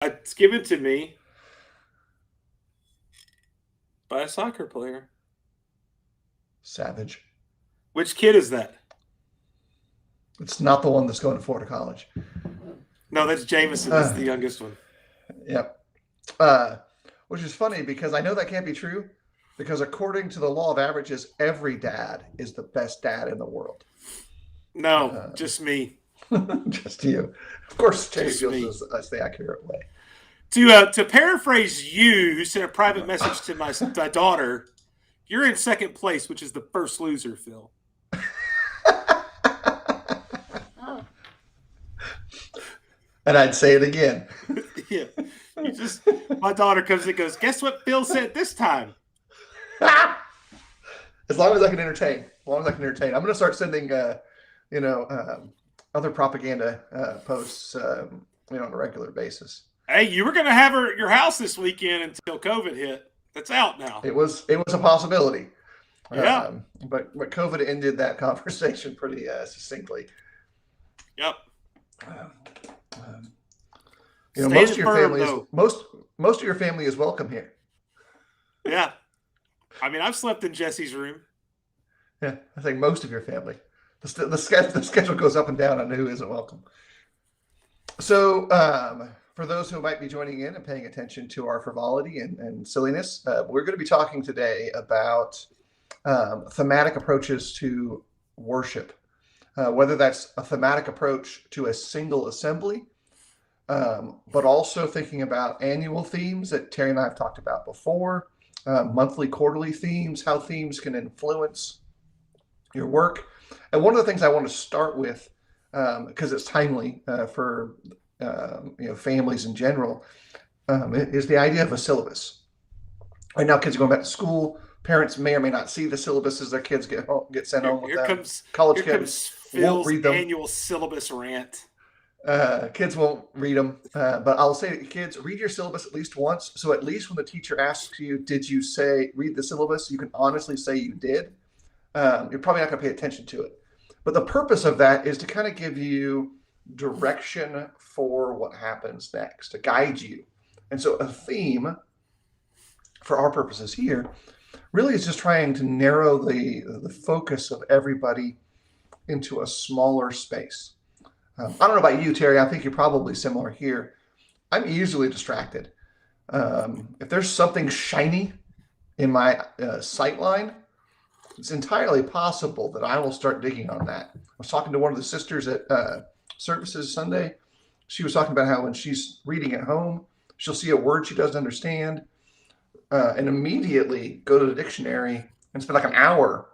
It's given to me by a soccer player. Savage. Which kid is that? It's not the one that's going to Florida College. No, that's Jameson. That's Uh, the youngest one. yep. Uh, which is funny because I know that can't be true because according to the law of averages, every dad is the best dad in the world. No, just me. Just you. Of course, Jamie Just feels me. that's the accurate way. To paraphrase you, who sent a private message to my daughter, you're in second place, which is the first loser, Phil. And I'd say it again. Yeah. My daughter comes and goes, guess what Phil said this time? As long as I can entertain. As long as I can entertain. I'm going to start sending, other propaganda posts, on a regular basis. Hey, you were going to have her at your house this weekend until COVID hit. That's out now. It was a possibility, Yeah. but COVID ended that conversation pretty succinctly. Yep. Um, um, most of Standing your firm, family is though. most of your family is welcome here. Yeah. I mean, I've slept in Jesse's room. Yeah, I think most of your family. The schedule goes up and down on who isn't welcome. So, for those who might be joining in and paying attention to our frivolity and silliness, we're going to be talking today about thematic approaches to worship, whether that's a thematic approach to a single assembly, but also thinking about annual themes that Terry and I have talked about before, monthly, quarterly themes, how themes can influence your work. And one of the things I want to start with, because it's timely for families in general, is the idea of a syllabus. Right now, kids are going back to school. Parents may or may not see the syllabus as their kids get sent Here, home with here them. comes College here kids comes won't Phil's read them. annual syllabus rant. Kids won't read them, but I'll say to kids, read your syllabus at least once. So at least when the teacher asks you, "Did you say read the syllabus?" you can honestly say you did. You're probably not going to pay attention to it. But the purpose of that is to kind of give you direction for what happens next, to guide you. And so a theme, for our purposes here, really is just trying to narrow the focus of everybody into a smaller space. I don't know about you, Terry. I think you're probably similar here. I'm easily distracted. If there's something shiny in my sight line, it's entirely possible that I will start digging on that. I was talking to one of the sisters at services Sunday. She was talking about how when she's reading at home, she'll see a word she doesn't understand and immediately go to the dictionary and spend like an hour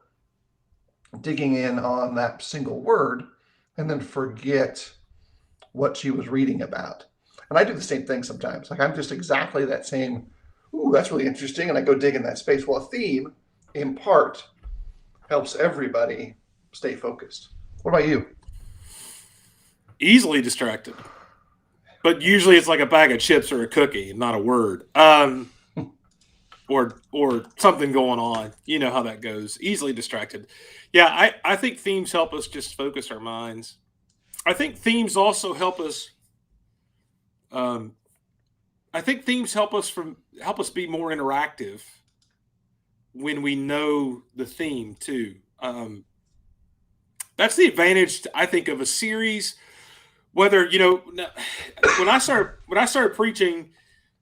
digging in on that single word and then forget what she was reading about. And I do the same thing sometimes. Like I'm just exactly that same, ooh, that's really interesting. And I go dig in that space. Well, a theme, in part, helps everybody stay focused. What about you? Easily distracted. But usually it's like a bag of chips or a cookie, not a word. Or something going on. You know how that goes. Easily distracted. Yeah, I think themes help us just focus our minds. I think themes also help us. Um, I think themes help us be more interactive when we know the theme too. That's the advantage I think of a series. Whether when I started preaching,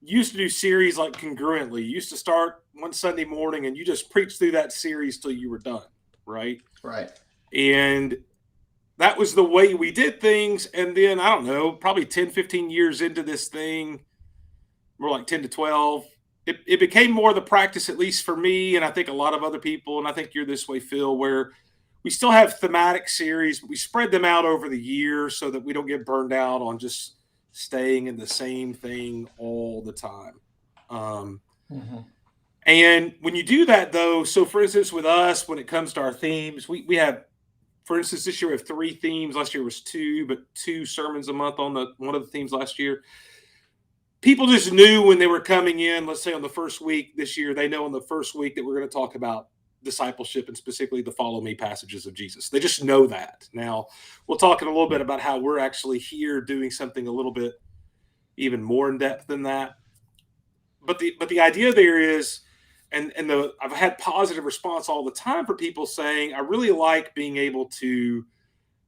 used to do series like congruently. You used to start one Sunday morning and you just preach through that series till you were done, right? Right. And that was the way we did things. And then I don't know, probably 10, 15 years into this thing, more like 10 to 12, it became more the practice, at least for me, and I think a lot of other people, and I think you're this way, Phil, where we still have thematic series, but we spread them out over the year so that we don't get burned out on just staying in the same thing all the time. Um, Mm-hmm. and when you do that, though, so for instance, with us, when it comes to our themes, we have, for instance, this year we have three themes. Last year was two, but two sermons a month on the one of the themes last year. People just knew when they were coming in, let's say on the first week this year, they know on the first week that we're going to talk about discipleship and specifically the follow me passages of Jesus. They just know that. Now, we'll talk in a little bit about how we're actually here doing something a little bit even more in depth than that. But the idea there is, I've had positive response all the time for people saying, I really like being able to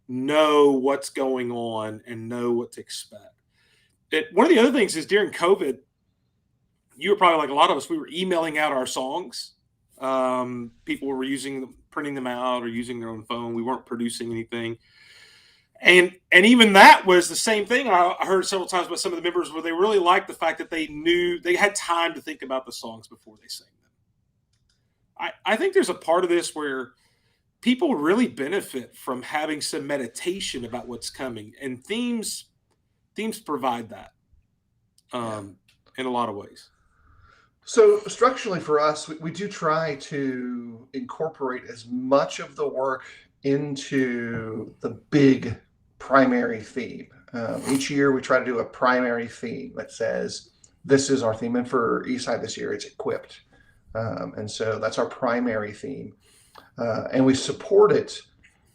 know what's going on and know what to expect. One of the other things is during COVID, you were probably like a lot of us, we were emailing out our songs. People were printing them out or using their own phone. We weren't producing anything. And even that was the same thing I heard several times by some of the members, where they really liked the fact that they knew they had time to think about the songs before they sang them. I think there's a part of this where people really benefit from having some meditation about what's coming, and themes provide that in a lot of ways. So structurally for us, we do try to incorporate as much of the work into the big primary theme. Each year we try to do a primary theme that says, this is our theme. And for Eastside this year, it's equipped. And so that's our primary theme. And we support it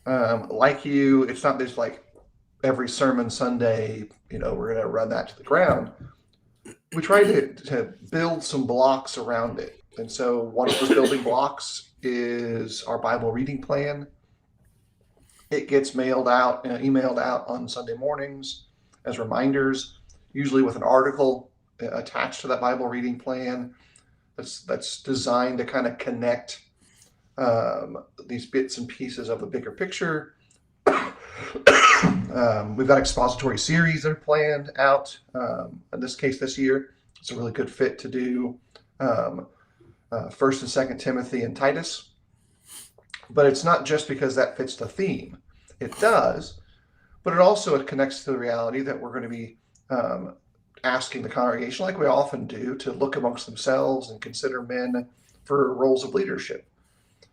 like you. It's not just like every sermon Sunday, we're going to run that to the ground. We try to build some blocks around it. And so one of those building blocks is our Bible reading plan. It gets emailed out on Sunday mornings as reminders, usually with an article attached to that Bible reading plan that's designed to kind of connect these bits and pieces of the bigger picture. We've got expository series that are planned out. In this case, this year, it's a really good fit to do 1st and 2nd Timothy and Titus. But it's not just because that fits the theme. It does, but it connects to the reality that we're going to be asking the congregation, like we often do, to look amongst themselves and consider men for roles of leadership.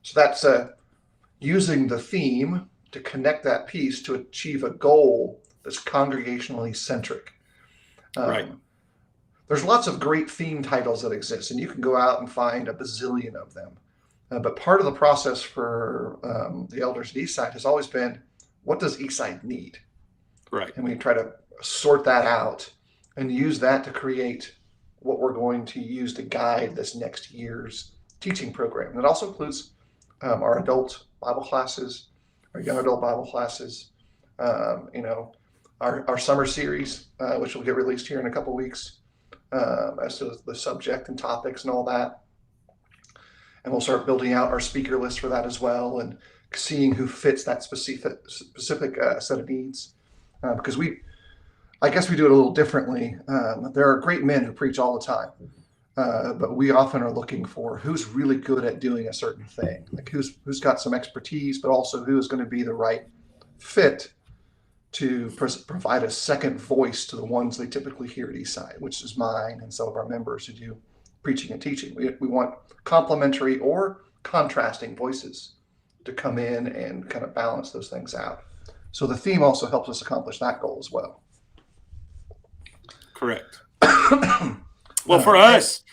So that's using the theme to connect that piece to achieve a goal that's congregationally centric. Right. There's lots of great theme titles that exist, and you can go out and find a bazillion of them. But part of the process for the elders at Eastside has always been, what does Eastside need? Right. And we try to sort that out and use that to create what we're going to use to guide this next year's teaching program. And it also includes our adult Bible classes, our young adult Bible classes, our summer series, which will get released here in a couple of weeks, as to the subject and topics and all that. And we'll start building out our speaker list for that as well, and seeing who fits that specific set of needs. Because I guess we do it a little differently. There are great men who preach all the time, but we often are looking for who's really good at doing a certain thing, like who's got some expertise, but also who is going to be the right fit to provide a second voice to the ones they typically hear at Eastside, which is mine and some of our members who do preaching and teaching. We want complementary or contrasting voices to come in and kind of balance those things out. So the theme also helps us accomplish that goal as well. Correct. Well, for us,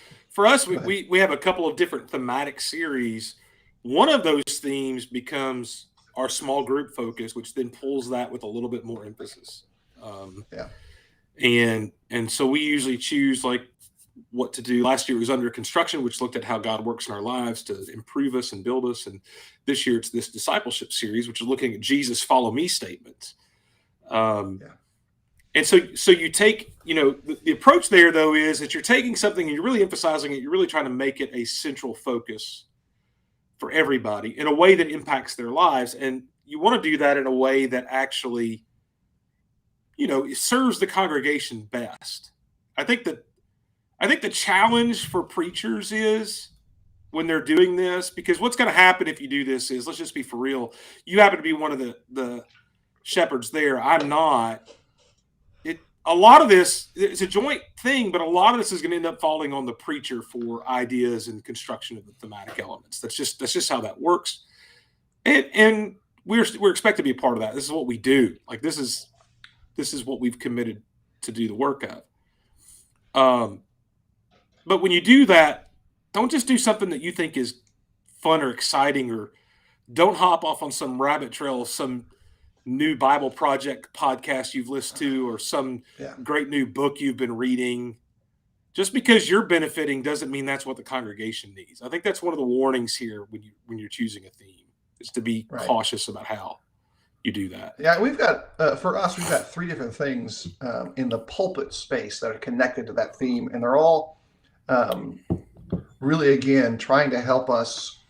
we have a couple of different thematic series. One of those themes becomes our small group focus, which then pulls that with a little bit more emphasis. And so we usually choose like what to do. Last year it was under construction, which looked at how God works in our lives to improve us and build us. And this year it's this discipleship series, which is looking at Jesus follow me statements. And so you take, the approach there though is that you're taking something and you're really emphasizing it. You're really trying to make it a central focus for everybody in a way that impacts their lives. And you want to do that in a way that actually, serves the congregation best. I think the challenge for preachers is when they're doing this, because what's going to happen if you do this is, let's just be for real. You happen to be one of the shepherds there. I'm not. A lot of this, it's a joint thing, but a lot of this is going to end up falling on the preacher for ideas and construction of the thematic elements. That's just how that works. And we're expected to be a part of that. This is what we do. Like this is what we've committed to do the work of. But when you do that, don't just do something that you think is fun or exciting, or don't hop off on some rabbit trail of some new Bible Project podcast you've listened to, or some great new book you've been reading. Just because you're benefiting doesn't mean that's what the congregation needs. I think that's one of the warnings here when you're choosing a theme, is to be cautious about how you do that. Yeah, we've got for us, we've got 3 different things in the pulpit space that are connected to that theme, and they're all really, again, trying to help us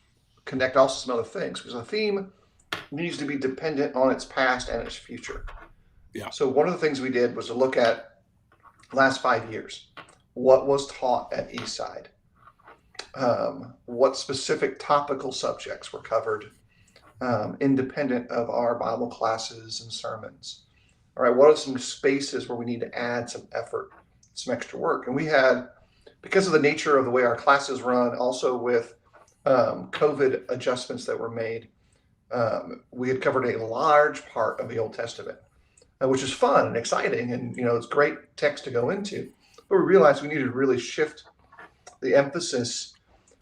connect also some other things, because a theme needs to be dependent on its past and its future. Yeah. So one of the things we did was to look at the last 5 years. What was taught at Eastside? What specific topical subjects were covered independent of our Bible classes and sermons? All right, what are some spaces where we need to add some effort, some extra work? And we had, because of the nature of the way our classes run, also with COVID adjustments that were made, we had covered a large part of the Old Testament, which is fun and exciting, and it's great text to go into. But we realized we needed to really shift the emphasis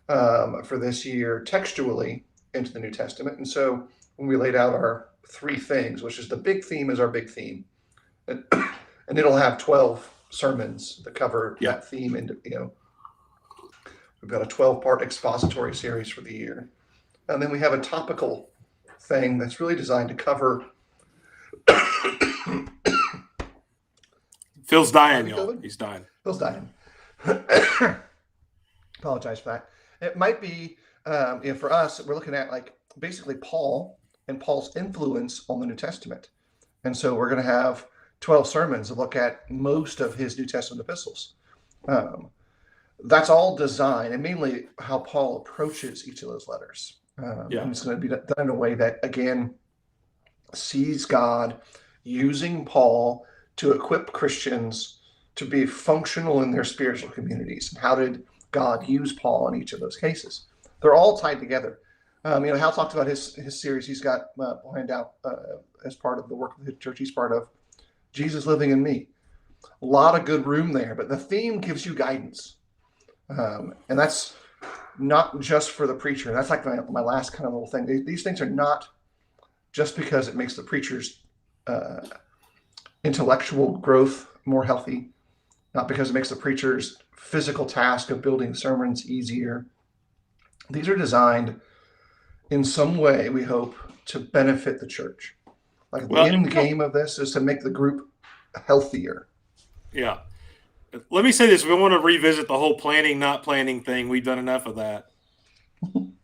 for this year textually into the New Testament. And so when we laid out our 3 things, which is the big theme is our big theme, and it'll have 12 sermons that cover that theme. And we've got a 12-part expository series for the year, and then we have a topical thing that's really designed to cover. Phil's dying, y'all. He's dying. Phil's dying. Apologize for that. It might be, for us, we're looking at like basically Paul and Paul's influence on the New Testament. And so we're going to have 12 sermons to look at most of his New Testament epistles. That's all design, and mainly how Paul approaches each of those letters. And it's going to be done in a way that, again, sees God using Paul to equip Christians to be functional in their spiritual communities. And how did God use Paul in each of those cases? They're all tied together. Hal talked about his series he's got planned out as part of the work of the church he's part of, Jesus Living in Me. A lot of good room there, but the theme gives you guidance. And that's not just for the preacher. That's like my last kind of little thing. These things are not just because it makes the preacher's intellectual growth more healthy, not because it makes the preacher's physical task of building sermons easier. These are designed in some way, we hope, to benefit the church. Like the end game of this is to make the group healthier. Yeah. Let me say this. We want to revisit the whole planning, not planning thing. We've done enough of that.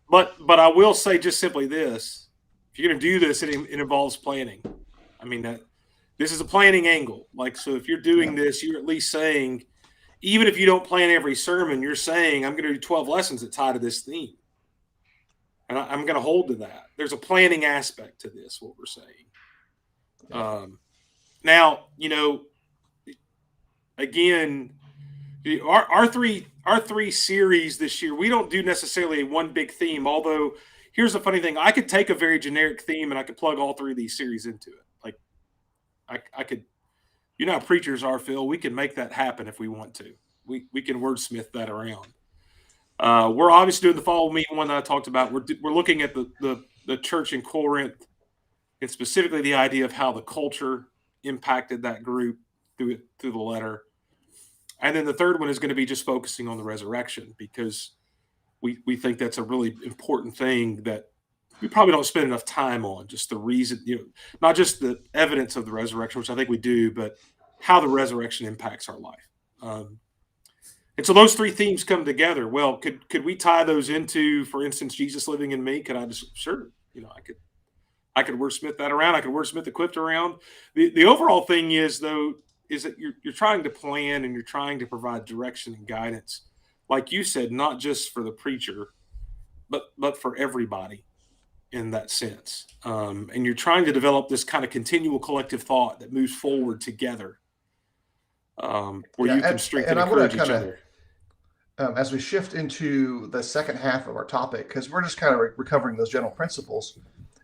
But I will say just simply this. If you're going to do this, it involves planning. I mean, this is a planning angle. So if you're doing this, you're at least saying, even if you don't plan every sermon, you're saying, I'm going to do 12 lessons that tie to this theme. And I'm going to hold to that. There's a planning aspect to this, what we're saying. Now, again, our three series this year, we don't do necessarily one big theme. Although, here's the funny thing: I could take a very generic theme and I could plug all 3 of these series into it. I could, how preachers are, Phil. We can make that happen if we want to. We can wordsmith that around. We're obviously doing the Follow Me one that I talked about. We're looking at the church in Corinth, and specifically the idea of how the culture impacted that group through the letter. And then the third one is going to be just focusing on the resurrection, because we think that's a really important thing that we probably don't spend enough time on. Just the reason, not just the evidence of the resurrection, which I think we do, but how the resurrection impacts our life. And so those 3 themes come together. Well, could we tie those into, for instance, Jesus Living in Me? Could I just, sure, I could wordsmith that around. I could wordsmith the quipped around. The overall thing is that you're trying to plan, and you're trying to provide direction and guidance, like you said, not just for the preacher, but for everybody in that sense. And you're trying to develop this kind of continual collective thought that moves forward together, where you can strengthen and encourage each other. As we shift into the second half of our topic, because we're just kind of recovering those general principles.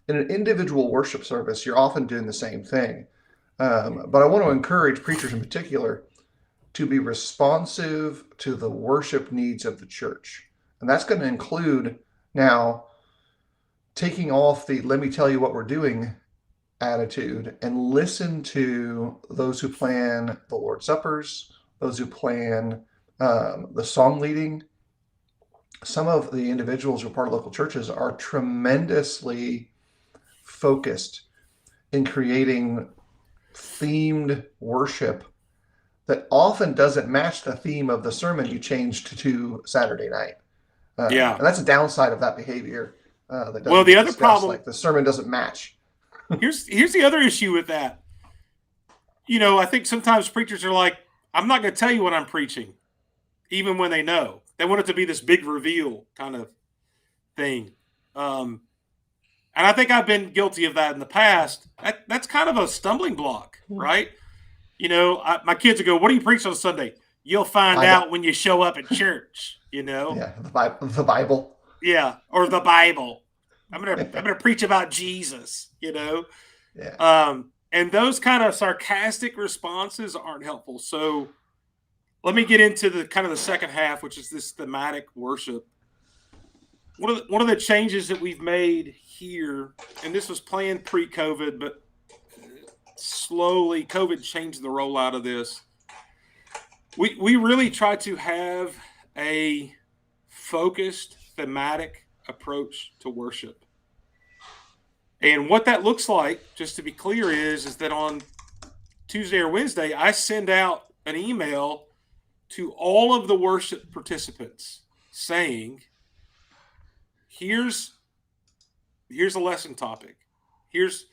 In an individual worship service, you're often doing the same thing. But I want to encourage preachers in particular to be responsive to the worship needs of the church. And that's going to include now taking off the let me tell you what we're doing attitude and listen to those who plan the Lord's Suppers, those who plan the song leading. Some of the individuals who are part of local churches are tremendously focused in creating themed worship that often doesn't match the theme of the sermon you changed to Saturday night. Yeah. And that's a downside of that behavior that Well, doesn't the get other discussed. problem Like the sermon doesn't match. here's the other issue with that. I think sometimes preachers are like, I'm not going to tell you what I'm preaching, even when they know. They want it to be this big reveal kind of thing. And I think I've been guilty of that in the past. That's kind of a stumbling block, right? My kids will go, "What do you preach on Sunday?" You'll find Bible. out when you show up at church. Yeah, the Bible. Yeah, or the Bible. I'm gonna preach about Jesus. Yeah. And those kind of sarcastic responses aren't helpful. So let me get into the kind of the second half, which is this thematic worship. One of the changes that we've made here, and this was planned pre-COVID, but slowly COVID changed the rollout of this. We really try to have a focused thematic approach to worship. And what that looks like, just to be clear, is that on Tuesday or Wednesday, I send out an email to all of the worship participants saying, here's a lesson topic. Here's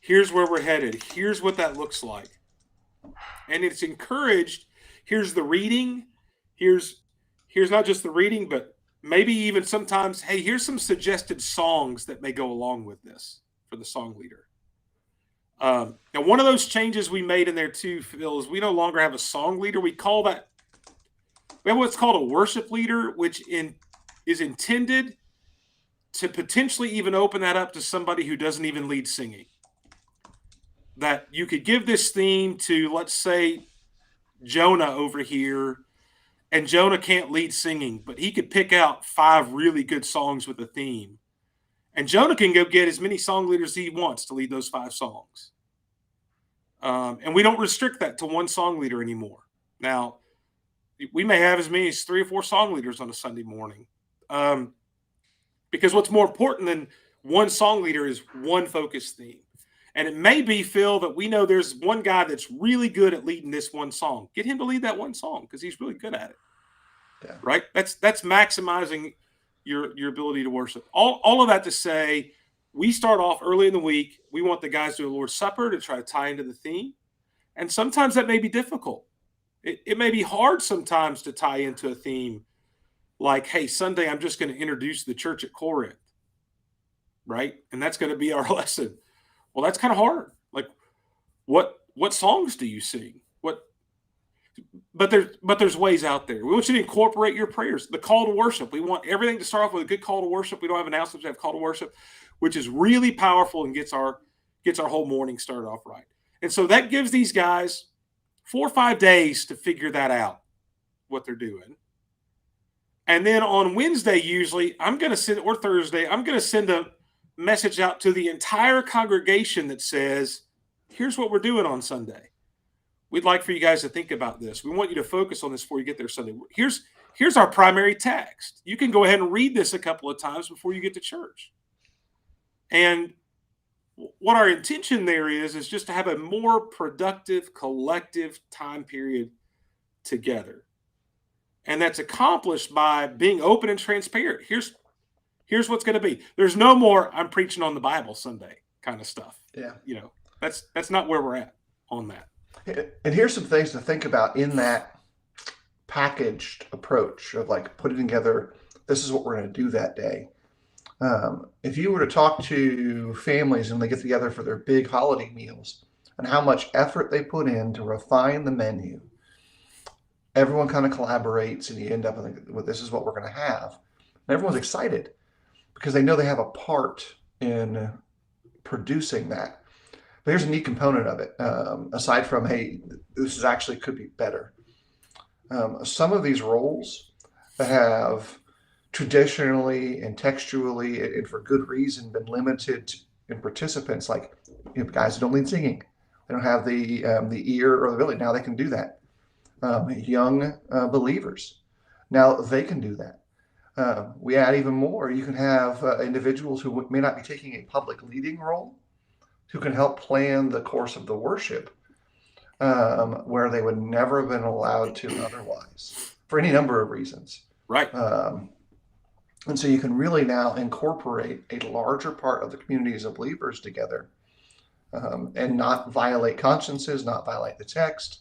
where we're headed. Here's what that looks like. And it's encouraged. Here's the reading. Here's not just the reading, but maybe even sometimes, hey, here's some suggested songs that may go along with this for the song leader. Now, one of those changes we made in there too, Phil, is we no longer have a song leader. We have what's called a worship leader, which is intended to potentially even open that up to somebody who doesn't even lead singing. That you could give this theme to, let's say, Jonah over here, and Jonah can't lead singing, but he could pick out 5 really good songs with a theme. And Jonah can go get as many song leaders as he wants to lead those 5 songs. And we don't restrict that to one song leader anymore. Now, we may have as many as 3 or 4 song leaders on a Sunday morning. Because what's more important than one song leader is one focused theme. And it may be, Phil, that we know there's one guy that's really good at leading this one song. Get him to lead that one song because he's really good at it. Yeah. Right? That's maximizing your ability to worship. All of that to say, we start off early in the week. We want the guys to do a Lord's Supper to try to tie into the theme. And sometimes that may be difficult. It may be hard sometimes to tie into a theme like, hey, Sunday, I'm just going to introduce the church at Corinth. Right? And that's going to be our lesson. Well, that's kind of hard. Like, what songs do you sing? But there's ways out there. We want you to incorporate your prayers. The call to worship. We want everything to start off with a good call to worship. We don't have announcements. We have call to worship, which is really powerful and gets our whole morning started off right. And so that gives these guys 4 or 5 days to figure that out, what they're doing. And then on Wednesday, usually, or Thursday, I'm going to send a message out to the entire congregation that says, here's what we're doing on Sunday. We'd like for you guys to think about this. We want you to focus on this before you get there Sunday. Here's our primary text. You can go ahead and read this a couple of times before you get to church. And what our intention there is just to have a more productive, collective time period together. And that's accomplished by being open and transparent. Here's what's going to be. There's no more I'm preaching on the Bible Sunday kind of stuff. Yeah. That's not where we're at on that. And here's some things to think about in that packaged approach of like putting together, this is what we're going to do that day. If you were to talk to families and they get together for their big holiday meals and how much effort they put in to refine the menu, everyone kind of collaborates and you end up with this is what we're going to have. And everyone's excited because they know they have a part in producing that. But here's a neat component of it. Aside from, hey, this is actually could be better. Some of these roles that have traditionally and textually and for good reason been limited in participants, like guys who don't lead singing. They don't have the ear or the ability. Now they can do that. Young believers, now they can do that. We add even more. You can have individuals who may not be taking a public leading role, who can help plan the course of the worship, where they would never have been allowed to otherwise, for any number of reasons. Right. And so you can really now incorporate a larger part of the communities of believers together, and not violate consciences, not violate the text,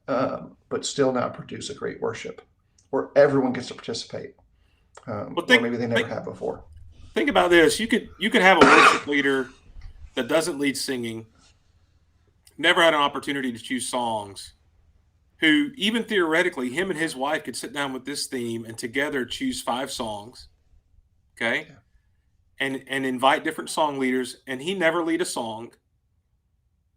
but still not produce a great worship where everyone gets to participate, or maybe they never have before. Think about this. You could have a worship leader that doesn't lead singing, never had an opportunity to choose songs, who even theoretically, him and his wife could sit down with this theme and together choose 5 songs, okay, and invite different song leaders, and he never lead a song,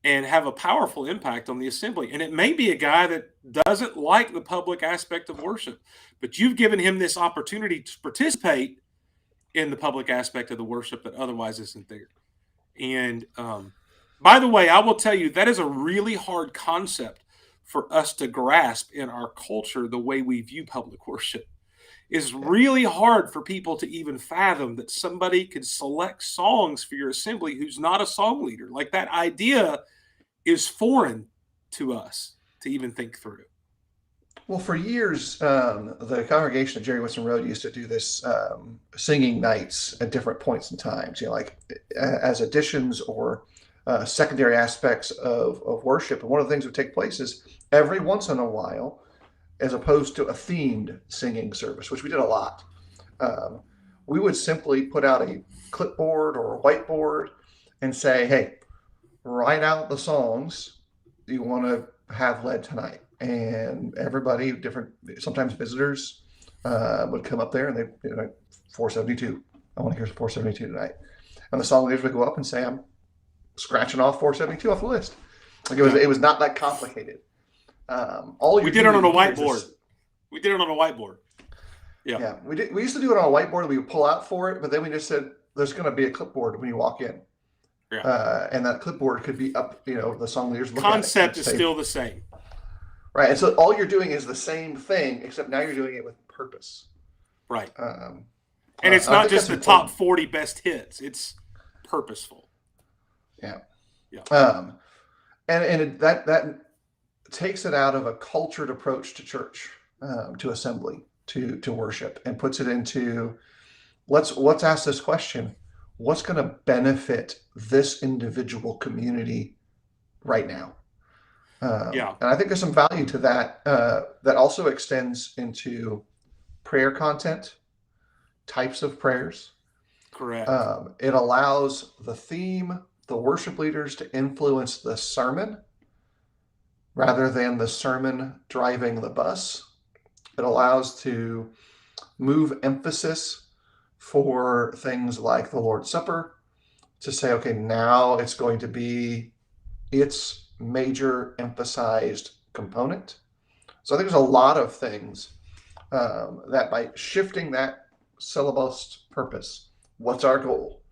and have a powerful impact on the assembly. And it may be a guy that doesn't like the public aspect of worship, but you've given him this opportunity to participate in the public aspect of the worship that otherwise isn't there. And by the way, I will tell you, that is a really hard concept for us to grasp in our culture. The way we view public worship is really hard for people to even fathom, that somebody could select songs for your assembly who's not a song leader. Like, that idea is foreign to us to even think through. Well, for years, the congregation at Jerry Winston Road used to do this singing nights at different points in times, like as additions or secondary aspects of worship. And one of the things that would take place is every once in a while, as opposed to a themed singing service, which we did a lot, we would simply put out a clipboard or a whiteboard and say, hey, write out the songs you want to have led tonight. And everybody, sometimes visitors would come up there, and they, 472. I want to hear 472 tonight. And the song leaders would go up and say, I'm scratching off 472 off the list. Like, it was not that complicated. We did it on a whiteboard. We did it on a whiteboard. Yeah. We used to do it on a whiteboard that we would pull out for it, but then we just said there's going to be a clipboard when you walk in. Yeah. And that clipboard could be up, the song leaders look concept at it is still the same. Right. And so all you're doing is the same thing, except now you're doing it with purpose. Right. And it's not just the top 40 best hits. It's purposeful. Yeah. Yeah. And that takes it out of a cultured approach to church, to assembly, to worship, and puts it into, let's ask this question: what's going to benefit this individual community right now? And I think there's some value to that. That also extends into prayer content, types of prayers. Correct. It allows the theme, the worship leaders, to influence the sermon rather than the sermon driving the bus. It allows to move emphasis for things like the Lord's Supper, to say, okay, now it's going to be its major emphasized component. So I think there's a lot of things that by shifting that syllabus purpose, what's our goal?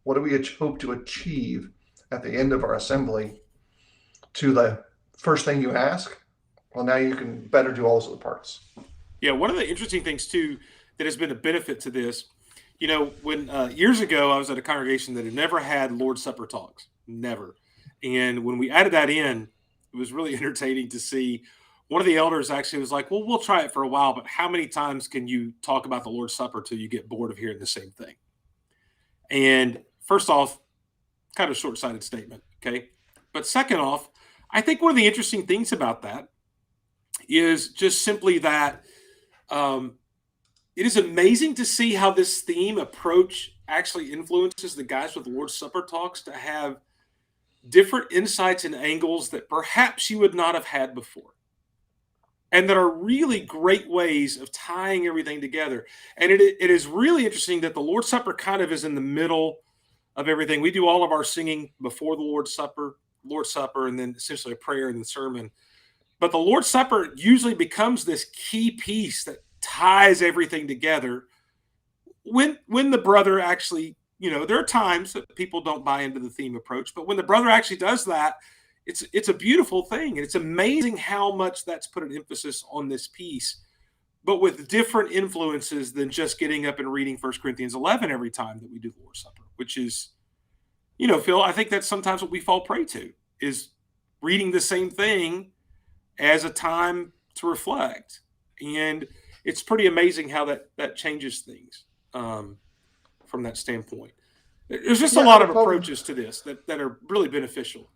What do we hope to achieve at the end of our assembly? To the first thing you ask, well, now you can better do all those other parts. Yeah, one of the interesting things too that has been a benefit to this, when years ago I was at a congregation that had never had Lord's Supper talks, never. And when we added that in, it was really entertaining to see. One of the elders actually was like, well, we'll try it for a while, but how many times can you talk about the Lord's Supper till you get bored of hearing the same thing? And first off, kind of a short-sighted statement, okay? But second off, I think one of the interesting things about that is just simply that it is amazing to see how this theme approach actually influences the guys with the Lord's Supper talks to have different insights and angles that perhaps you would not have had before, and that are really great ways of tying everything together. And it is really interesting that the Lord's Supper kind of is in the middle of everything. We do all of our singing before the Lord's Supper, and then essentially a prayer and the sermon. But the Lord's Supper usually becomes this key piece that ties everything together when the brother actually there are times that people don't buy into the theme approach, but when the brother actually does that, it's a beautiful thing. And it's amazing how much that's put an emphasis on this piece, but with different influences than just getting up and reading 1 Corinthians 11 every time that we do the Lord's Supper, which is, Phil, I think that's sometimes what we fall prey to, is reading the same thing as a time to reflect. And it's pretty amazing how that changes things from that standpoint. There's just a lot of approaches to this that are really beneficial.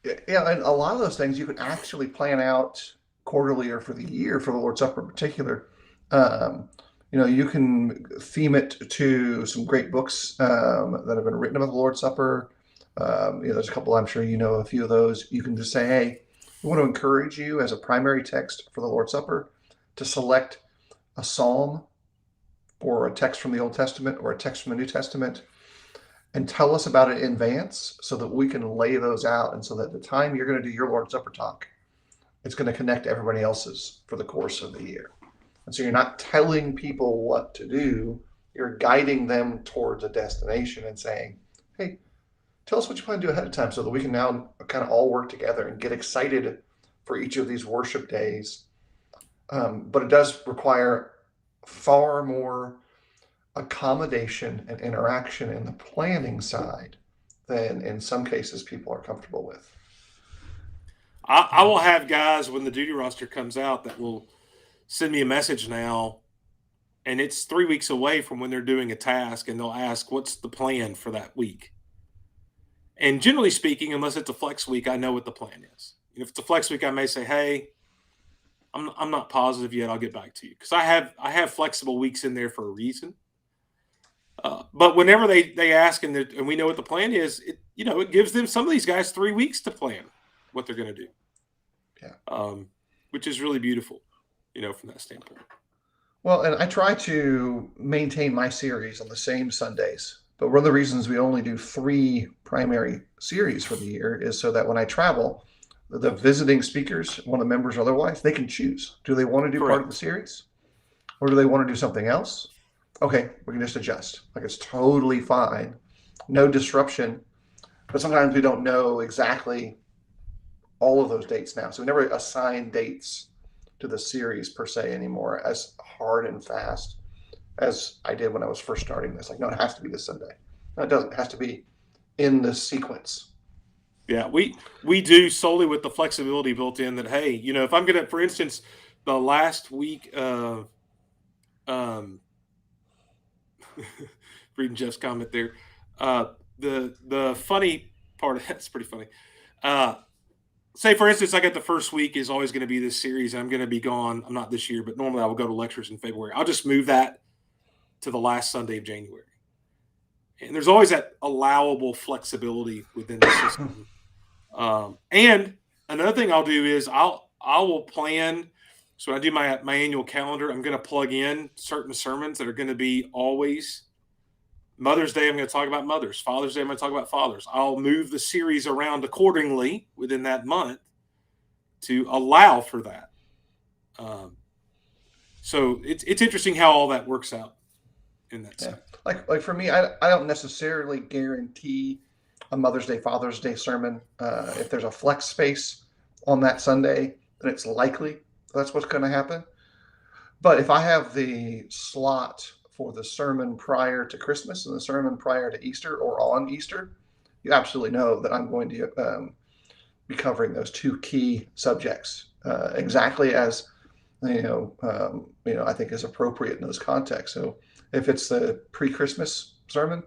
Yeah, and a lot of those things you can actually plan out quarterly or for the year for the Lord's Supper in particular. You can theme it to some great books that have been written about the Lord's Supper. There's a couple, I'm sure you know a few of those. You can just say, hey, we want to encourage you as a primary text for the Lord's Supper to select a psalm or a text from the Old Testament or a text from the New Testament, and tell us about it in advance so that we can lay those out, and so that the time you're going to do your Lord's Supper talk, it's going to connect to everybody else's for the course of the year. And so you're not telling people what to do, you're guiding them towards a destination and saying, hey, tell us what you plan to do ahead of time so that we can now kind of all work together and get excited for each of these worship days. But it does require far more accommodation and interaction in the planning side than in some cases people are comfortable with. I will have guys when the duty roster comes out that will send me a message now, and it's 3 weeks away from when they're doing a task, and they'll ask, what's the plan for that week? And generally speaking, unless it's a flex week, I know what the plan is. If it's a flex week, I may say, hey, I'm not positive yet, I'll get back to you. Because I have flexible weeks in there for a reason. But whenever they ask and we know what the plan is, it gives them, some of these guys, 3 weeks to plan what they're going to do. Yeah. Which is really beautiful, from that standpoint. Well, and I try to maintain my series on the same Sundays. But one of the reasons we only do 3 primary series for the year is so that when I travel, the visiting speakers, one of the members or otherwise, they can choose. Do they want to do Correct. part of the series? Or do they want to do something else? Okay, we can just adjust. Like, it's totally fine. No disruption. But sometimes we don't know exactly all of those dates now. So we never assign dates to the series per se anymore as hard and fast as I did when I was first starting this. Like, no, it has to be this Sunday. No, it doesn't. It has to be in this sequence. Yeah, we do solely with the flexibility built in that, hey, if I'm going to, for instance, the last week of reading Jeff's comment there, the funny part of that's pretty funny. Say, for instance, I got the first week is always going to be this series. I'm going to be gone. I'm not this year, but normally I will go to lectures in February. I'll just move that to the last Sunday of January. And there's always that allowable flexibility within the system. And another thing I'll do is I will plan. So when I do my annual calendar, I'm going to plug in certain sermons that are going to be always Mother's Day. I'm going to talk about mothers. Father's Day, I'm going to talk about fathers. I'll move the series around accordingly within that month to allow for that. So it's interesting how all that works out in that sense. Like for me, I don't necessarily guarantee a Mother's Day, Father's Day sermon. If there's a flex space on that Sunday, then it's likely that's what's going to happen. But if I have the slot for the sermon prior to Christmas and the sermon prior to Easter or on Easter, you absolutely know that I'm going to be covering those 2 key subjects exactly as I think is appropriate in those contexts. So if it's the pre-Christmas sermon,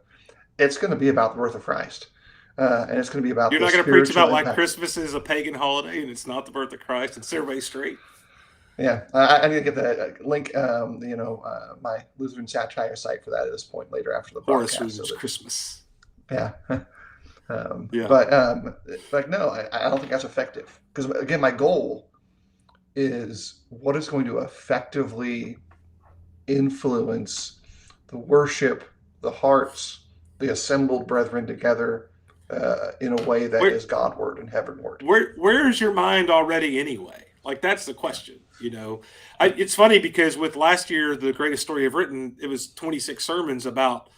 it's going to be about the birth of Christ. And it's going to be about You're not going to preach about why Christmas is a pagan holiday and it's not the birth of Christ and set everybody straight. Yeah, I need to get the link, my Lutheran satire site for that at this point later after the podcast. So Christmas. Yeah. Yeah. But no, I don't think that's effective. Because again, my goal is what is going to effectively influence the worship, the hearts, the assembled brethren together in a way that is Godward and heavenward. Where is your mind already anyway? Like, that's the question. It's funny because with last year, the greatest story I've written, it was 26 sermons about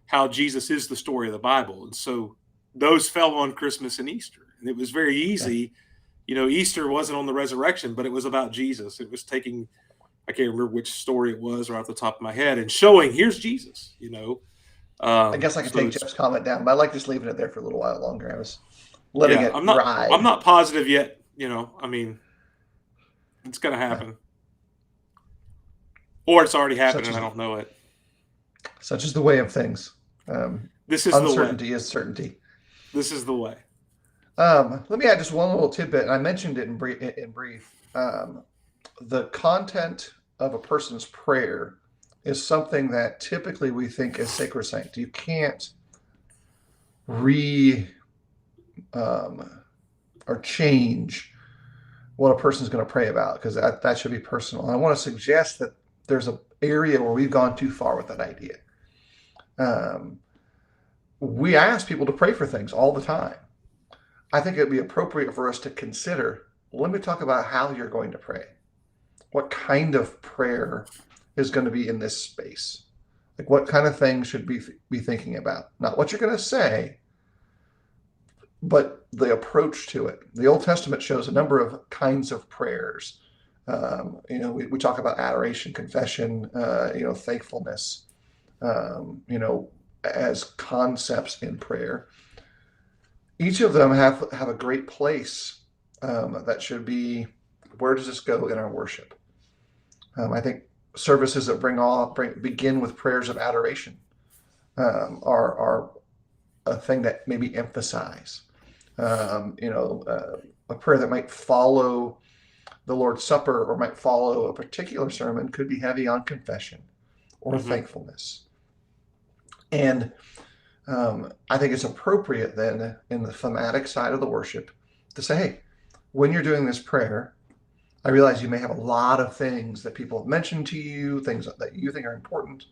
how Jesus is the story of the Bible. And so those fell on Christmas and Easter. And it was very Yeah. easy. You know, Easter wasn't on the resurrection, but it was about Jesus. It was taking, I can't remember which story it was right off the top of my head, and showing, here's Jesus, you know. I guess I could So take it's, Jeff's comment down, but I like just leaving it there for a little while longer. I was letting yeah, it I'm ride. not positive yet, you know. I mean, it's gonna Yeah. happen. Or it's already happened Such and I as don't know it. such is the way of things. Um, This is the way. Uncertainty is certainty. This is the way. Let me add just one little tidbit, and I mentioned it in brief. The content of a person's prayer is something that typically we think is sacrosanct. You can't re or change what a person's going to pray about, because that should be personal. And I want to suggest that there's an area where we've gone too far with that idea. We ask people to pray for things all the time. I think it'd be appropriate for us to consider, let me talk about how you're going to pray. What kind of prayer is going to be in this space? Like, what kind of things should we be thinking about? Not what you're going to say, but the approach to it. The Old Testament shows a number of kinds of prayers. We talk about adoration, confession, thankfulness, as concepts in prayer. Each of them have a great place that should be, where does this go in our worship? I think services that begin with prayers of adoration are a thing that maybe emphasize. A prayer that might follow the Lord's Supper or might follow a particular sermon could be heavy on confession or thankfulness. And I think it's appropriate then in the thematic side of the worship to say, hey, when you're doing this prayer, I realize you may have a lot of things that people have mentioned to you, things that you think are important,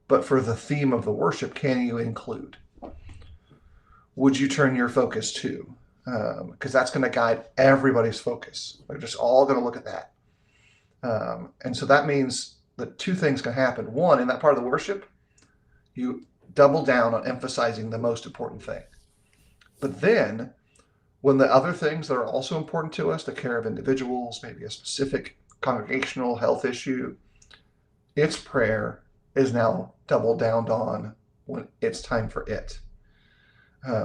but for the theme of the worship, can you include? Would you turn your focus to? Because that's going to guide everybody's focus. They're just all going to look at that. And so that means that two things can happen. One, in that part of the worship, you double down on emphasizing the most important thing. But then, when the other things that are also important to us, the care of individuals, maybe a specific congregational health issue, its prayer is now doubled down on when it's time for it.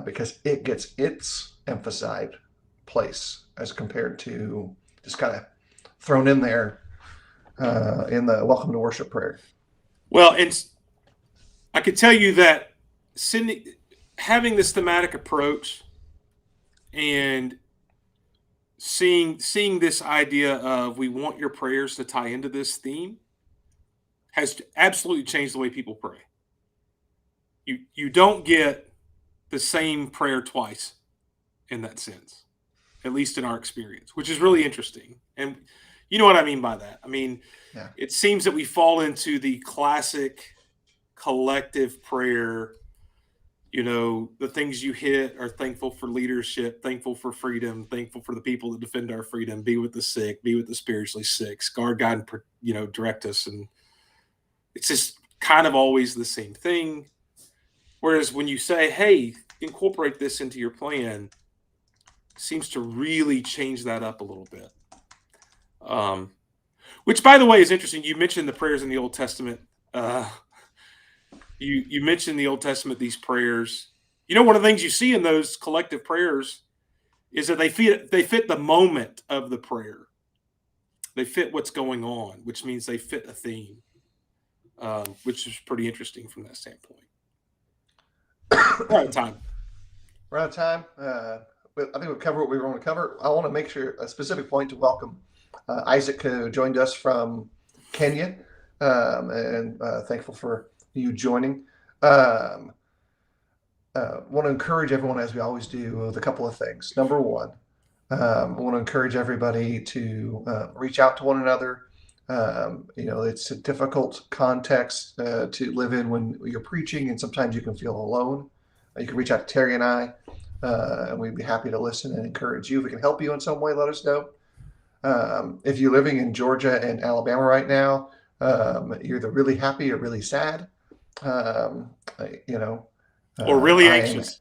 Because it gets its emphasized place as compared to just kind of thrown in there in the welcome to worship prayer. Well, and I could tell you that having this thematic approach and seeing this idea of we want your prayers to tie into this theme has absolutely changed the way people pray. You don't get the same prayer twice in that sense, at least in our experience, which is really interesting. And you know what I mean by that? I mean, Yeah. It seems that we fall into the classic collective prayer. You know, the things you hit are thankful for leadership, thankful for freedom, thankful for the people that defend our freedom, be with the sick, be with the spiritually sick, guard, guide, and direct us. And it's just kind of always the same thing. Whereas when you say, hey, incorporate this into your plan, seems to really change that up a little bit. Which, by the way, is interesting. You mentioned the prayers in the Old Testament. You mentioned the Old Testament, these prayers. You know, one of the things you see in those collective prayers is that they fit the moment of the prayer. They fit what's going on, which means they fit a theme, which is pretty interesting from that standpoint. We're out of time. We're out of time. I think we've covered what we want to cover. I want to make sure a specific point to welcome Isaac, who joined us from Kenya, and thankful for you joining. Want to encourage everyone, as we always do, with a couple of things. Number one, I want to encourage everybody to reach out to one another. It's a difficult context to live in when you're preaching, and sometimes you can feel alone. You can reach out to Terry and I, and we'd be happy to listen and encourage you. If we can help you in some way, let us know. If you're living in Georgia and Alabama right now, you're either really happy or really sad. You know, Or really I'm anxious.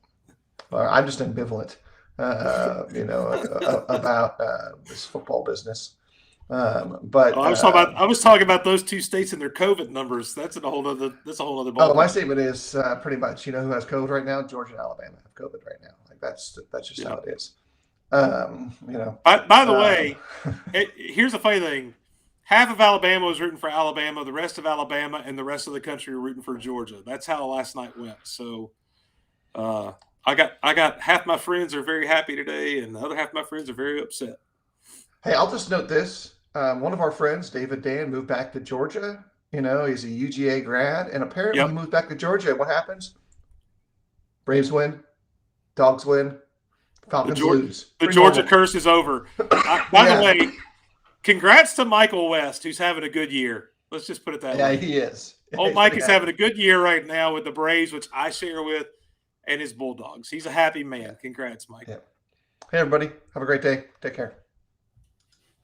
I'm just ambivalent, about this football business. Oh, But I was talking about those two states and their COVID numbers. That's a whole other oh, my ballgame. statement is pretty much, who has COVID right now? Georgia and Alabama have COVID right now. Like that's just Yeah. how it is. By the Um, way, here's the funny thing: half of Alabama was rooting for Alabama, the rest of Alabama and the rest of the country were rooting for Georgia. That's how last night went. So uh, I got half my friends are very happy today, and the other half of my friends are very upset. hey, I'll just note this. One of our friends, David Dan, moved back to Georgia. He's a UGA grad, and apparently he Yep, moved back to Georgia. What happens? Braves win, Dogs win, Falcons lose. The Pretty Georgia normal. curse is over. By the Yeah, way, congrats to Michael West, who's having a good year. Let's just put it that yeah, way. he is. Yeah, Old he's Mike pretty is happy. having a good year right now with the Braves, which I share with, and his Bulldogs. He's a happy Yeah, man. Congrats, Mike. yeah. Hey, everybody, have a great day. Take care.